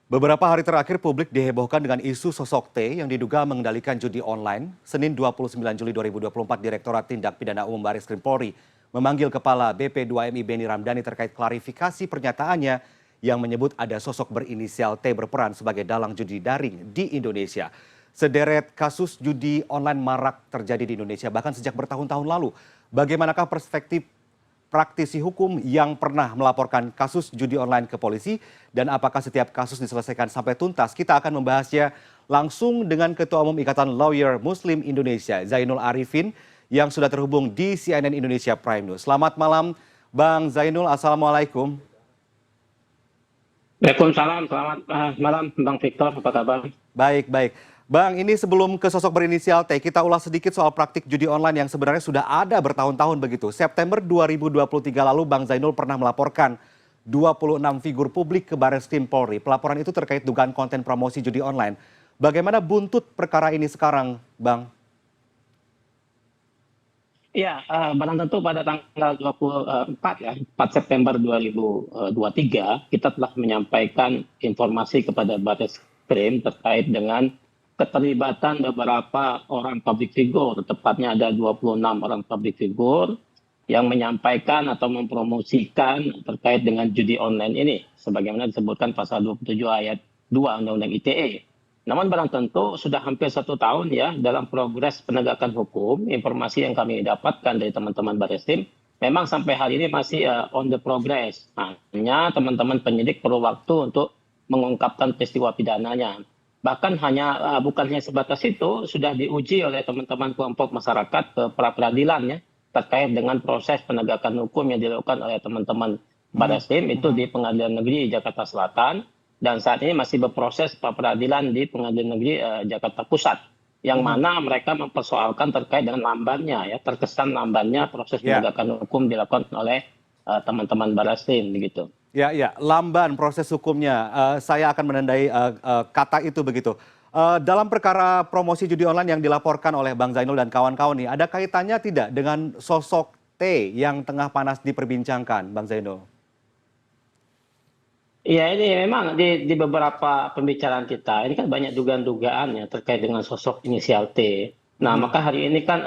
Beberapa hari terakhir publik dihebohkan dengan isu sosok T yang diduga mengendalikan judi online. Senin 29 Juli 2024, Direktorat Tindak Pidana Umum Barreskrim Polri memanggil Kepala BP2MI Beni Ramdhani terkait klarifikasi pernyataannya yang menyebut ada sosok berinisial T berperan sebagai dalang judi daring di Indonesia. Sederet kasus judi online marak terjadi di Indonesia bahkan sejak bertahun-tahun lalu. Bagaimanakah perspektif praktisi hukum yang pernah melaporkan kasus judi online ke polisi dan apakah setiap kasus diselesaikan sampai tuntas? Kita akan membahasnya langsung dengan Ketua Umum Ikatan Lawyer Muslim Indonesia, Zainul Arifin, yang sudah terhubung di CNN Indonesia Prime News. Selamat malam, Bang Zainul. Assalamualaikum. Waalaikumsalam, selamat malam Bang Victor, apa kabar? Baik, baik. Bang, ini sebelum ke sosok berinisial T, kita ulas sedikit soal praktik judi online yang sebenarnya sudah ada bertahun-tahun begitu. September 2023 lalu, Bang Zainul pernah melaporkan 26 figur publik ke Barreskrim Polri. Pelaporan itu terkait dugaan konten promosi judi online. Bagaimana buntut perkara ini sekarang, Bang? Iya, barang tentu pada tanggal 24 ya, 4 September 2023, kita telah menyampaikan informasi kepada Barreskrim terkait dengan keterlibatan beberapa orang public figure, tepatnya ada 26 orang public figure yang menyampaikan atau mempromosikan terkait dengan judi online ini, sebagaimana disebutkan pasal 27 ayat 2 Undang-Undang ITE. Namun barang tentu sudah hampir 1 tahun ya dalam progres penegakan hukum, informasi yang kami dapatkan dari teman-teman Barreskrim, memang sampai hari ini masih on the progress. Hanya teman-teman penyidik perlu waktu untuk mengungkapkan peristiwa pidananya. Bahkan bukan hanya sebatas itu, sudah diuji oleh teman-teman kelompok masyarakat ke pra peradilan ya, terkait dengan proses penegakan hukum yang dilakukan oleh teman-teman Barreskrim itu di Pengadilan Negeri Jakarta Selatan. Dan saat ini masih berproses pra peradilan di Pengadilan Negeri Jakarta Pusat, yang mana mereka mempersoalkan terkait dengan lambannya ya, terkesan lambannya proses penegakan hukum dilakukan oleh teman-teman Barreskrim begitu. Ya, ya, lamban proses hukumnya. Saya akan menandai kata itu begitu. Dalam perkara promosi judi online yang dilaporkan oleh Bang Zainul dan kawan-kawan nih, ada kaitannya tidak dengan sosok T yang tengah panas diperbincangkan, Bang Zainul? Iya, ini memang di beberapa pembicaraan kita, ini kan banyak dugaan-dugaan ya terkait dengan sosok inisial T. Nah, maka hari ini kan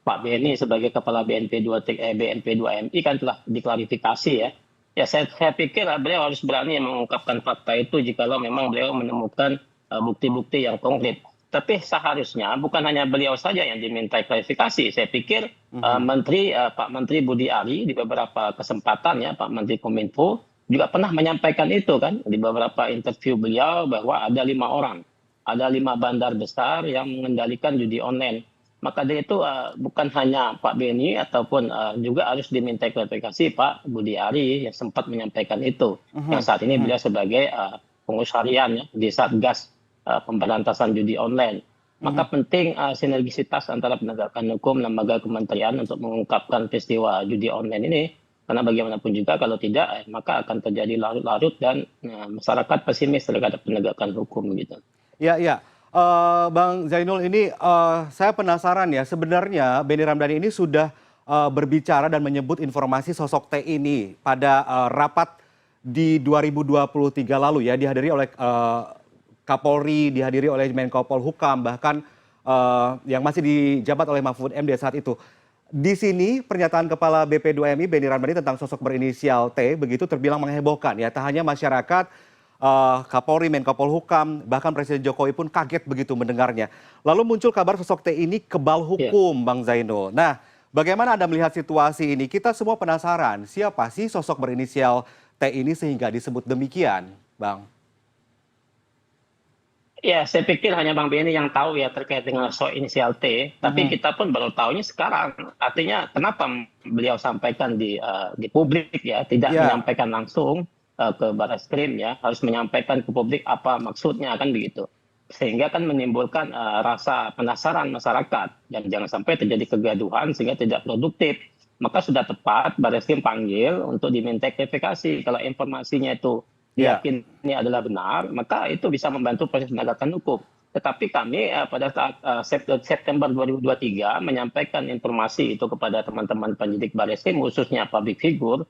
Pak Beni sebagai Kepala BNP2MI kan telah diklarifikasi ya. Ya, saya pikir beliau harus berani mengungkapkan fakta itu jikalau memang beliau menemukan bukti-bukti yang konkret. Tapi seharusnya bukan hanya beliau saja yang diminta klarifikasi. Saya pikir Pak Menteri Budi Ari di beberapa kesempatan ya, Pak Menteri Kominfo juga pernah menyampaikan itu kan di beberapa interview beliau bahwa ada 5 orang, ada 5 bandar besar yang mengendalikan judi online. Maka dari itu bukan hanya Pak Beni ataupun juga harus diminta klarifikasi Pak Budi Ari yang sempat menyampaikan itu. Yang saat ini beliau sebagai pengurus harian ya, di Satgas pemberantasan judi online. Maka penting sinergisitas antara penegakan hukum lembaga kementerian untuk mengungkapkan peristiwa judi online ini. Karena bagaimanapun juga kalau tidak, maka akan terjadi larut-larut dan masyarakat pesimis terhadap penegakan hukum gitu. Ya, ya. Bang Zainul, ini saya penasaran ya, sebenarnya Beni Ramdhani ini sudah berbicara dan menyebut informasi sosok T ini pada rapat di 2023 lalu ya, dihadiri oleh Kapolri, dihadiri oleh Menko Polhukam, bahkan yang masih dijabat oleh Mahfud MD saat itu. Di sini pernyataan Kepala BP2MI Beni Ramdhani tentang sosok berinisial T begitu terbilang menghebohkan ya. Tak hanya masyarakat, Kapolri, Menko Polhukam, bahkan Presiden Jokowi pun kaget begitu mendengarnya. Lalu muncul kabar sosok T ini kebal hukum, Bang Zainul. Nah, bagaimana Anda melihat situasi ini? Kita semua penasaran, siapa sih sosok berinisial T ini sehingga disebut demikian, Bang? Ya, saya pikir hanya Bang Beni yang tahu ya terkait dengan soal inisial T. Tapi kita pun baru tahunya sekarang. Artinya kenapa beliau sampaikan di publik ya, tidak menyampaikan langsung ke Barreskrim ya, harus menyampaikan ke publik apa maksudnya kan begitu. Sehingga kan menimbulkan rasa penasaran masyarakat dan jangan sampai terjadi kegaduhan sehingga tidak produktif. Maka sudah tepat Barreskrim panggil untuk diminta klarifikasi kalau informasinya itu yakin ini adalah benar, maka itu bisa membantu proses penegakan hukum. Tetapi kami pada saat September 2023 menyampaikan informasi itu kepada teman-teman penyidik Barreskrim, khususnya public figure,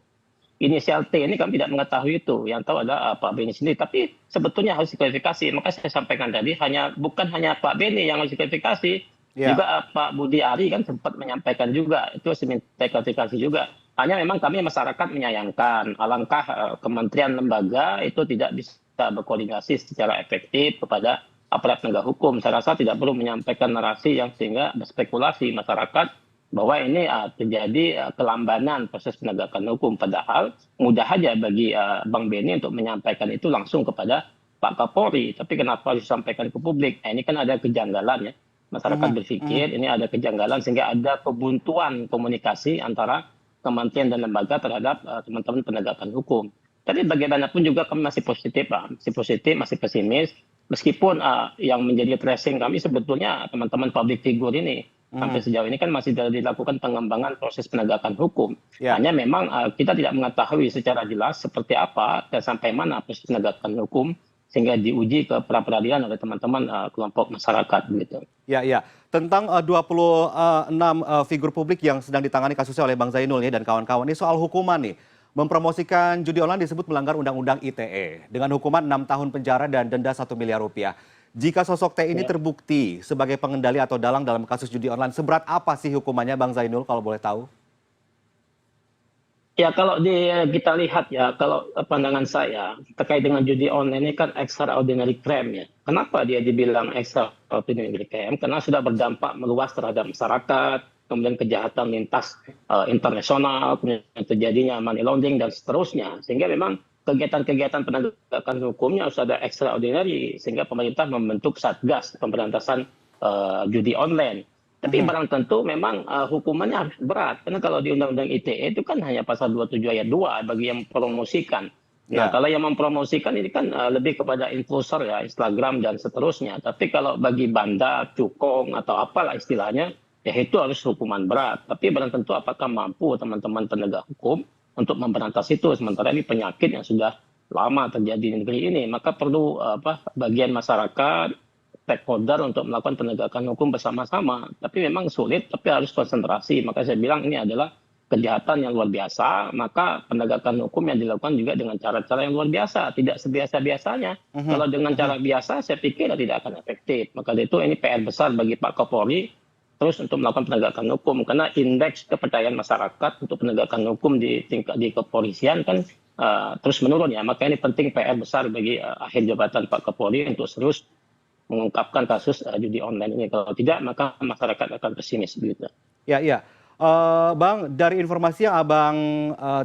inisial T ini kami tidak mengetahui itu. Yang tahu adalah Pak Beni sendiri. Tapi sebetulnya harus diklarifikasi. Maka saya sampaikan tadi, bukan hanya Pak Beni yang harus diklarifikasi, Ya. juga Pak Budi Ari kan sempat menyampaikan juga, itu harus diminta klarifikasi juga. Hanya memang kami masyarakat menyayangkan, alangkah kementerian lembaga itu tidak bisa berkoordinasi secara efektif kepada aparat penegak hukum. Saya rasa tidak perlu menyampaikan narasi yang sehingga berspekulasi masyarakat bahwa ini terjadi kelambanan proses penegakan hukum. Padahal mudah saja bagi Bang Beni untuk menyampaikan itu langsung kepada Pak Kapolri. Tapi kenapa harus disampaikan ke publik? Ini kan ada kejanggalan ya. Masyarakat Mhm, mhm. berpikir ini ada kejanggalan sehingga ada kebuntuan komunikasi antara kementerian dan lembaga terhadap teman-teman penegakan hukum. Tapi bagaimanapun juga kami masih positif, Pak. Masih positif, masih pesimis. Meskipun yang menjadi tracing kami sebetulnya teman-teman public figure ini sampai Mhm. sejauh ini kan masih dilakukan pengembangan proses penegakan hukum. Ya. Hanya memang kita tidak mengetahui secara jelas seperti apa dan sampai mana proses penegakan hukum sehingga diuji ke pra-peradilan oleh teman-teman kelompok masyarakat begitu. Ya, ya. Tentang 26 figur publik yang sedang ditangani kasusnya oleh Bang Zainul ya dan kawan-kawan ini soal hukuman nih. Mempromosikan judi online disebut melanggar Undang-Undang ITE dengan hukuman 6 tahun penjara dan denda 1 miliar rupiah. Jika sosok T ini Ya. terbukti sebagai pengendali atau dalang dalam kasus judi online, seberat apa sih hukumannya Bang Zainul kalau boleh tahu? Ya kalau kita lihat ya, kalau pandangan saya terkait dengan judi online ini kan extraordinary crime ya. Kenapa dia dibilang extraordinary crime? Karena sudah berdampak meluas terhadap masyarakat, kemudian kejahatan lintas internasional, kemudian terjadinya money laundering dan seterusnya. Sehingga memang kegiatan-kegiatan penegakan hukumnya harus ada extraordinary, sehingga pemerintah membentuk Satgas Pemberantasan Judi Online. Tapi Mhm. barang tentu memang hukumannya harus berat. Karena kalau di Undang-Undang ITE itu kan hanya pasal 27 ayat 2 bagi yang mempromosikan. Nah, Ya. kalau yang mempromosikan ini kan lebih kepada influencer ya, Instagram dan seterusnya. Tapi kalau bagi bandar, cukong atau apalah istilahnya, ya itu harus hukuman berat. Tapi barang tentu apakah mampu teman-teman penegak hukum untuk memberantas itu. Sementara ini penyakit yang sudah lama terjadi di negeri ini. Maka perlu bagian masyarakat, stakeholder untuk melakukan penegakan hukum bersama-sama. Tapi memang sulit, tapi harus konsentrasi. Maka saya bilang ini adalah kejahatan yang luar biasa, maka penegakan hukum yang dilakukan juga dengan cara-cara yang luar biasa, tidak sebiasa-biasanya. Mhm, Kalau dengan mhm. cara biasa, saya pikir tidak akan efektif. Maka dari itu ini PR besar bagi Pak Kapolri, terus untuk melakukan penegakan hukum. Karena indeks kepercayaan masyarakat untuk penegakan hukum di tingkat di kepolisian kan terus menurun ya. Maka ini penting PR besar bagi akhir jabatan Pak Kapolri untuk serius mengungkapkan kasus judi online ini. Kalau tidak, maka masyarakat akan pesimis begitu. Ya, iya. Bang, dari informasi yang Abang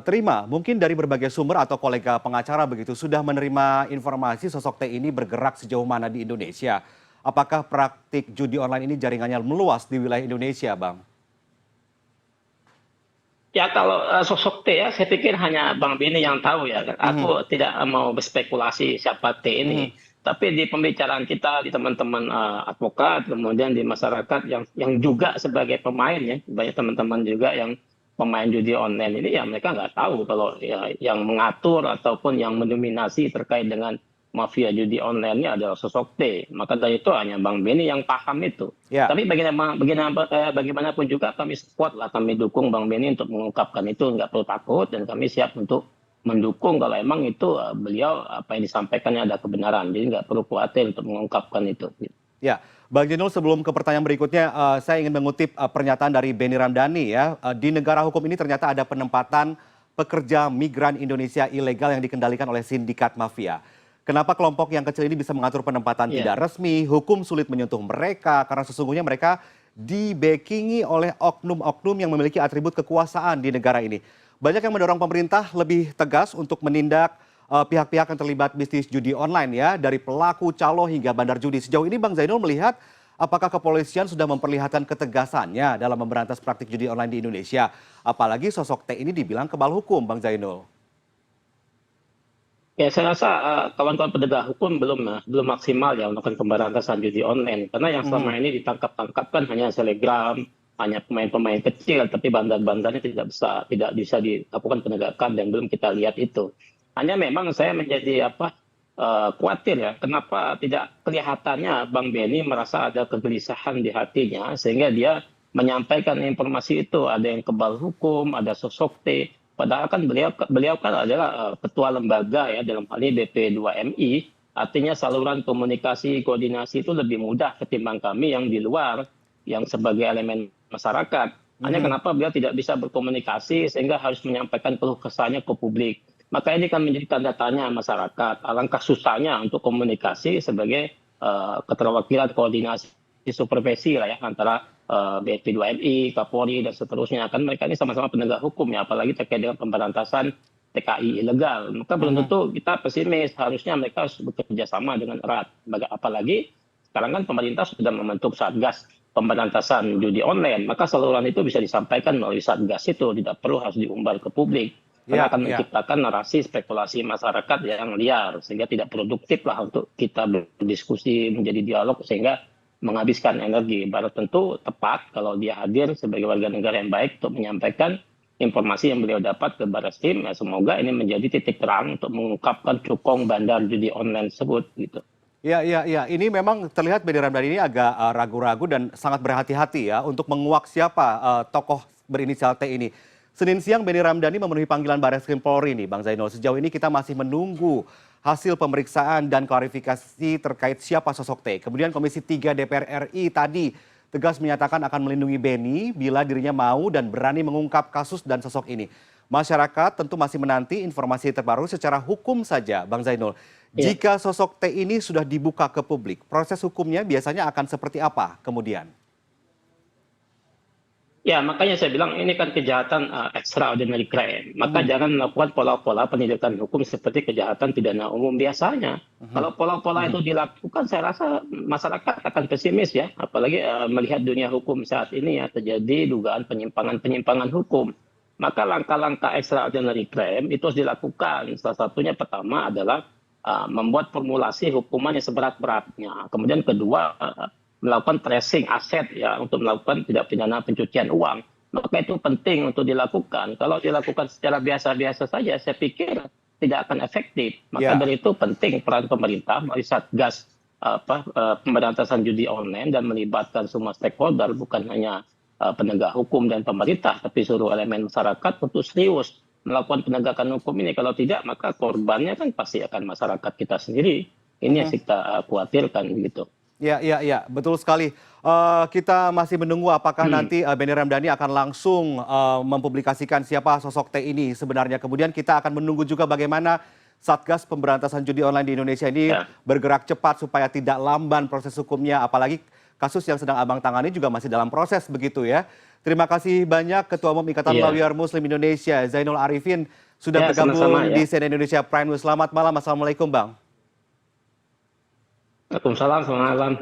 terima, mungkin dari berbagai sumber atau kolega pengacara begitu, sudah menerima informasi sosok T ini bergerak sejauh mana di Indonesia. Apakah praktik judi online ini jaringannya meluas di wilayah Indonesia, Bang? Ya kalau sosok T ya, saya pikir hanya Bang Beni yang tahu ya. Mhm, Aku tidak mau berspekulasi siapa T mhm. ini. Tapi di pembicaraan kita, di teman-teman advokat, kemudian di masyarakat yang juga sebagai pemain ya, banyak teman-teman juga yang pemain judi online ini ya mereka nggak tahu kalau ya, yang mengatur ataupun yang mendominasi terkait dengan mafia judi online-nya adalah sosok T. Maka dari itu hanya Bang Beni yang paham itu. Ya. Tapi bagaimanapun juga kami support lah, kami dukung Bang Beni untuk mengungkapkan itu, nggak perlu takut dan kami siap untuk mendukung kalau emang itu beliau apa yang disampaikannya ada kebenaran. Jadi nggak perlu khawatir untuk mengungkapkan itu. Ya, Bang Jenul, sebelum ke pertanyaan berikutnya, saya ingin mengutip pernyataan dari Benny Ramdhani ya. Di negara hukum ini ternyata ada penempatan pekerja migran Indonesia ilegal yang dikendalikan oleh sindikat mafia. Kenapa kelompok yang kecil ini bisa mengatur penempatan Ya. tidak resmi, hukum sulit menyentuh mereka, karena sesungguhnya mereka dibackingi oleh oknum-oknum yang memiliki atribut kekuasaan di negara ini. Banyak yang mendorong pemerintah lebih tegas untuk menindak pihak-pihak yang terlibat bisnis judi online ya, dari pelaku, calo hingga bandar judi. Sejauh ini Bang Zainul melihat apakah kepolisian sudah memperlihatkan ketegasannya dalam memberantas praktik judi online di Indonesia? Apalagi sosok T ini dibilang kebal hukum, Bang Zainul. Ya, saya rasa kawan-kawan penegak hukum belum maksimal ya melakukan pemberantasan judi online. Karena yang selama Mhm. ini ditangkap-tangkap kan hanya selegram, hanya pemain-pemain kecil, tapi bandar-bandarnya tidak bisa dilakukan penegakan dan belum kita lihat itu. Hanya memang saya menjadi khawatir ya, kenapa tidak kelihatannya Bang Beni merasa ada kegelisahan di hatinya sehingga dia menyampaikan informasi itu. Ada yang kebal hukum, ada sosok T. Padahal kan beliau kan adalah ketua lembaga ya dalam hal ini BP2MI, artinya saluran komunikasi koordinasi itu lebih mudah ketimbang kami yang di luar yang sebagai elemen masyarakat. Hanya Mhm. kenapa beliau tidak bisa berkomunikasi sehingga harus menyampaikan keluh kesahnya ke publik. Maka ini kan menjadi tanda tanya masyarakat. Alangkah susahnya untuk komunikasi sebagai keterwakilan koordinasi supervisi lah ya antara BP2MI, Kapolri dan seterusnya. Kan mereka ini sama-sama penegak hukum ya, apalagi terkait dengan pemberantasan TKI ilegal. Maka belum Mhm. tentu kita pesimis. Harusnya mereka harus bekerja sama dengan erat. Apalagi sekarang kan pemerintah sudah membentuk Satgas pemberantasan judi online, maka saluran itu bisa disampaikan melalui Satgas itu, tidak perlu harus diumbar ke publik. Karena Ya, akan ya. menciptakan narasi spekulasi masyarakat yang liar, sehingga tidak produktif lah untuk kita berdiskusi menjadi dialog, sehingga menghabiskan energi. Baru tentu tepat kalau dia hadir sebagai warga negara yang baik untuk menyampaikan informasi yang beliau dapat ke Barreskrim. Ya, semoga ini menjadi titik terang untuk mengungkapkan cukong bandar judi online tersebut gitu. Iya, iya, iya. Ini memang terlihat Benny Ramdhani ini agak ragu-ragu dan sangat berhati-hati ya untuk menguak siapa tokoh berinisial T ini. Senin siang Benny Ramdhani memenuhi panggilan Barreskrim Polri nih, Bang Zainul. Sejauh ini kita masih menunggu hasil pemeriksaan dan klarifikasi terkait siapa sosok T. Kemudian Komisi 3 DPR RI tadi tegas menyatakan akan melindungi Benny bila dirinya mau dan berani mengungkap kasus dan sosok ini. Masyarakat tentu masih menanti informasi terbaru secara hukum saja, Bang Zainul. Ya. Jika sosok T ini sudah dibuka ke publik, proses hukumnya biasanya akan seperti apa kemudian? Ya, makanya saya bilang ini kan kejahatan extraordinary crime. Maka Mhm, jangan melakukan pola-pola penindakan hukum seperti kejahatan pidana umum biasanya. mhm. Kalau pola-pola itu dilakukan, saya rasa masyarakat akan pesimis ya. Apalagi melihat dunia hukum saat ini ya, terjadi dugaan penyimpangan-penyimpangan hukum. Maka langkah-langkah extraordinary crime itu harus dilakukan. Salah satunya pertama adalah membuat formulasi hukuman yang seberat-beratnya. Kemudian kedua, melakukan tracing aset ya untuk melakukan tindak pidana pencucian uang. Maka itu penting untuk dilakukan. Kalau dilakukan secara biasa-biasa saja, saya pikir tidak akan efektif. Maka Ya, dari itu penting peran pemerintah melalui Satgas pemberantasan judi online dan melibatkan semua stakeholder, bukan hanya penegak hukum dan pemerintah, tapi seluruh elemen masyarakat untuk serius melakukan penegakan hukum ini. Kalau tidak, maka korbannya kan pasti akan masyarakat kita sendiri. Ini yang mhm. kita khawatirkan gitu. Ya, ya, ya, betul sekali. Kita masih menunggu apakah nanti Benny Ramdhani akan langsung mempublikasikan siapa sosok T ini sebenarnya. Kemudian kita akan menunggu juga bagaimana Satgas Pemberantasan Judi Online di Indonesia ini Ya. bergerak cepat supaya tidak lamban proses hukumnya. Apalagi kasus yang sedang Abang tangani juga masih dalam proses begitu ya. Terima kasih banyak Ketua Umum Ikatan Iya, Lawyer Muslim Indonesia, Zainul Arifin, sudah ya sama-sama bergabung ya. di CNN Indonesia Prime News. Selamat malam, Assalamualaikum Bang. Waalaikumsalam, selamat malam.